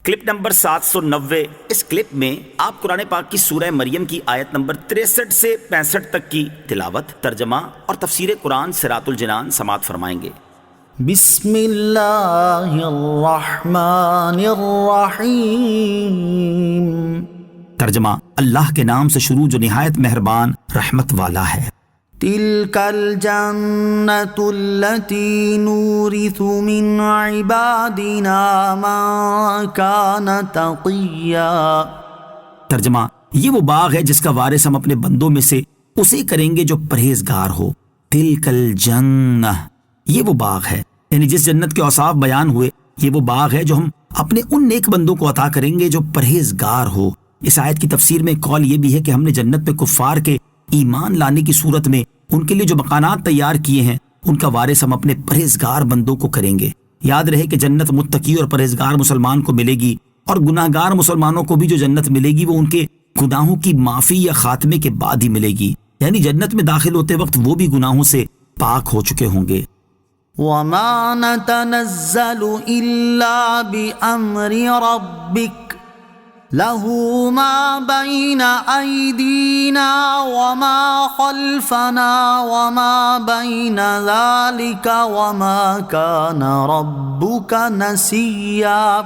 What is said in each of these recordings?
Clip number 790۔ اس clip میں آپ قرآن پاک کی سورہ مریم کی آیت نمبر 63 سے 65 تک کی تلاوت، ترجمہ اور تفسیر قرآن صراط الجنان سماعت فرمائیں گے۔ بسم اللہ الرحمن الرحیم۔ ترجمہ، اللہ کے نام سے شروع جو نہایت مہربان رحمت والا ہے۔ تلک الجنة التي نورث من عبادنا من كان تقیا۔ ترجمہ، یہ وہ باغ ہے جس کا وارث ہم اپنے بندوں میں سے اسے کریں گے جو پرہیزگار ہو۔ تلک الجنہ، یہ وہ باغ ہے، یعنی جس جنت کے اوصاف بیان ہوئے، یہ وہ باغ ہے جو ہم اپنے ان نیک بندوں کو عطا کریں گے جو پرہیزگار ہو۔ اس آیت کی تفسیر میں قول یہ بھی ہے کہ ہم نے جنت میں کفار کے ایمان لانے کی صورت میں ان کے لیے جو مکانات تیار کیے ہیں ان کا وارث ہم اپنے پرہیزگار بندوں کو کریں گے۔ یاد رہے کہ جنت متقی اور پرہیزگار مسلمان کو ملے گی، اور گناہگار مسلمانوں کو بھی جو جنت ملے گی وہ ان کے گناہوں کی معافی یا خاتمے کے بعد ہی ملے گی، یعنی جنت میں داخل ہوتے وقت وہ بھی گناہوں سے پاک ہو چکے ہوں گے۔ وما نتنزل الا بامر ربک لہ ما بین ایدینا وما خلفنا وما بین ذلک وما کان ربک نسیا۔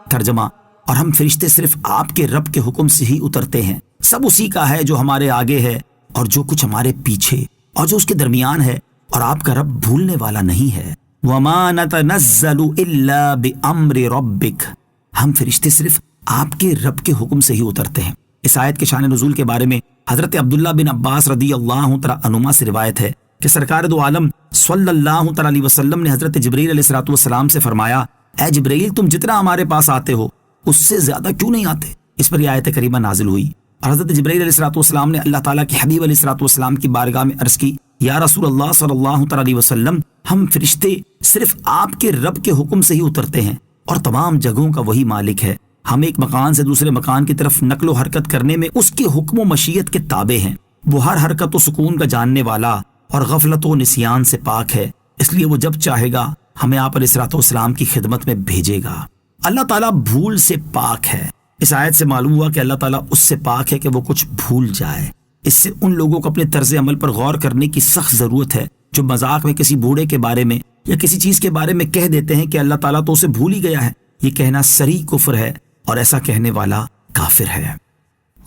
ترجمہ، اور ہم فرشتے صرف آپ کے رب کے حکم سے ہی اترتے ہیں، سب اسی کا ہے جو ہمارے آگے ہے اور جو کچھ ہمارے پیچھے اور جو اس کے درمیان ہے، اور آپ کا رب بھولنے والا نہیں ہے۔ وَمَا نَتَنَزَّلُ إِلَّا بِأَمْرِ رَبِّكَ، ہم فرشتے صرف آپ کے رب کے حکم سے ہی اترتے ہیں۔ اس آیت کے شان نزول کے بارے میں حضرت عبداللہ بن عباس رضی اللہ تعالیٰ عنہما سے روایت ہے کہ سرکار دو عالم صلی اللہ تعالیٰ علیہ وسلم نے حضرت جبرائیل علیہ السلام سے فرمایا، اے جبرائیل، تم جتنا ہمارے پاس آتے ہو اس سے زیادہ کیوں نہیں آتے؟ اس پر یہ آیت کریمہ نازل ہوئی، اور حضرت جبرائیل علیہ السلام نے اللہ تعالیٰ کے حبیب علیہ السلام کی بارگاہ میں عرض کی، یا رسول اللہ صلی اللہ تعالیٰ علیہ وسلم، ہم فرشتے صرف آپ کے رب کے حکم سے ہی اترتے ہیں، اور تمام جگہوں کا وہی مالک ہے۔ ہم ایک مکان سے دوسرے مکان کی طرف نقل و حرکت کرنے میں اس کے حکم و مشیت کے تابع ہیں۔ وہ ہر حرکت و سکون کا جاننے والا اور غفلت و نسیان سے پاک ہے، اس لیے وہ جب چاہے گا ہمیں آپ علیہ السلام کی خدمت میں بھیجے گا۔ اللہ تعالیٰ بھول سے پاک ہے۔ اس آیت سے معلوم ہوا کہ اللہ تعالیٰ اس سے پاک ہے کہ وہ کچھ بھول جائے۔ اس سے ان لوگوں کو اپنے طرز عمل پر غور کرنے کی سخت ضرورت ہے جو مذاق میں کسی بوڑھے کے بارے میں یا کسی چیز کے بارے میں کہہ دیتے ہیں کہ اللہ تعالیٰ تو اسے بھول ہی گیا ہے۔ یہ کہنا صریح کفر ہے، اور ایسا کہنے والا کافر ہے۔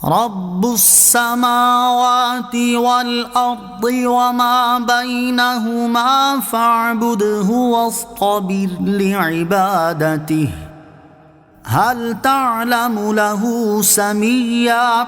رب السماوات والارض وما بینہما فاعبدہ واصطبر لعبادتہ هل تعلم له سمیا۔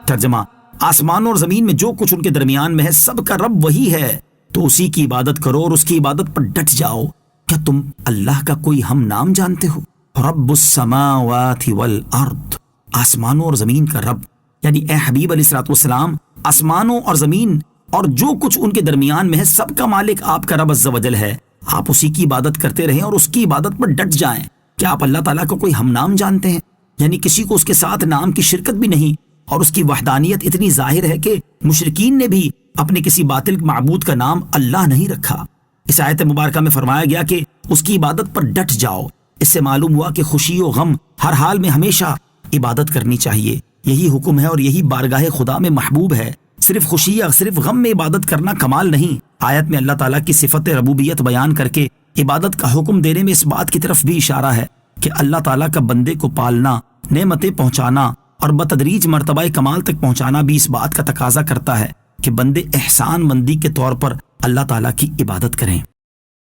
ترجمہ، آسمان اور زمین میں جو کچھ ان کے درمیان میں ہے سب کا رب وہی ہے، تو اسی کی عبادت کرو اور اس کی عبادت پر ڈٹ جاؤ۔ کیا تم اللہ کا کوئی ہم نام جانتے ہو؟ رب السماوات والارض، آسمانوں اور زمین کا رب، یعنی اے حبیب علیہ السلام، آسمانوں اور زمین اور جو کچھ ان کے درمیان میں ہے سب کا مالک آپ کا رب عز و جل ہے۔ آپ اسی کی عبادت کرتے رہیں اور اس کی عبادت پر ڈٹ جائیں۔ کیا آپ اللہ تعالیٰ کو کوئی ہم نام جانتے ہیں؟ یعنی کسی کو اس کے ساتھ نام کی شرکت بھی نہیں، اور اس کی وحدانیت اتنی ظاہر ہے کہ مشرکین نے بھی اپنے کسی باطل معبود کا نام اللہ نہیں رکھا۔ اس آیت مبارکہ میں فرمایا گیا کہ اس کی عبادت پر ڈٹ جاؤ۔ اس سے معلوم ہوا کہ خوشی و غم ہر حال میں ہمیشہ عبادت کرنی چاہیے، یہی حکم ہے اور یہی بارگاہ خدا میں محبوب ہے۔ صرف خوشی یا صرف غم میں عبادت کرنا کمال نہیں۔ آیت میں اللہ تعالیٰ کی صفت ربوبیت بیان کر کے عبادت کا حکم دینے میں اس بات کی طرف بھی اشارہ ہے کہ اللہ تعالیٰ کا بندے کو پالنا، نعمتیں پہنچانا اور بتدریج مرتبہ کمال تک پہنچانا بھی اس بات کا تقاضا کرتا ہے کہ بندے احسان مندی کے طور پر اللہ تعالیٰ کی عبادت کریں۔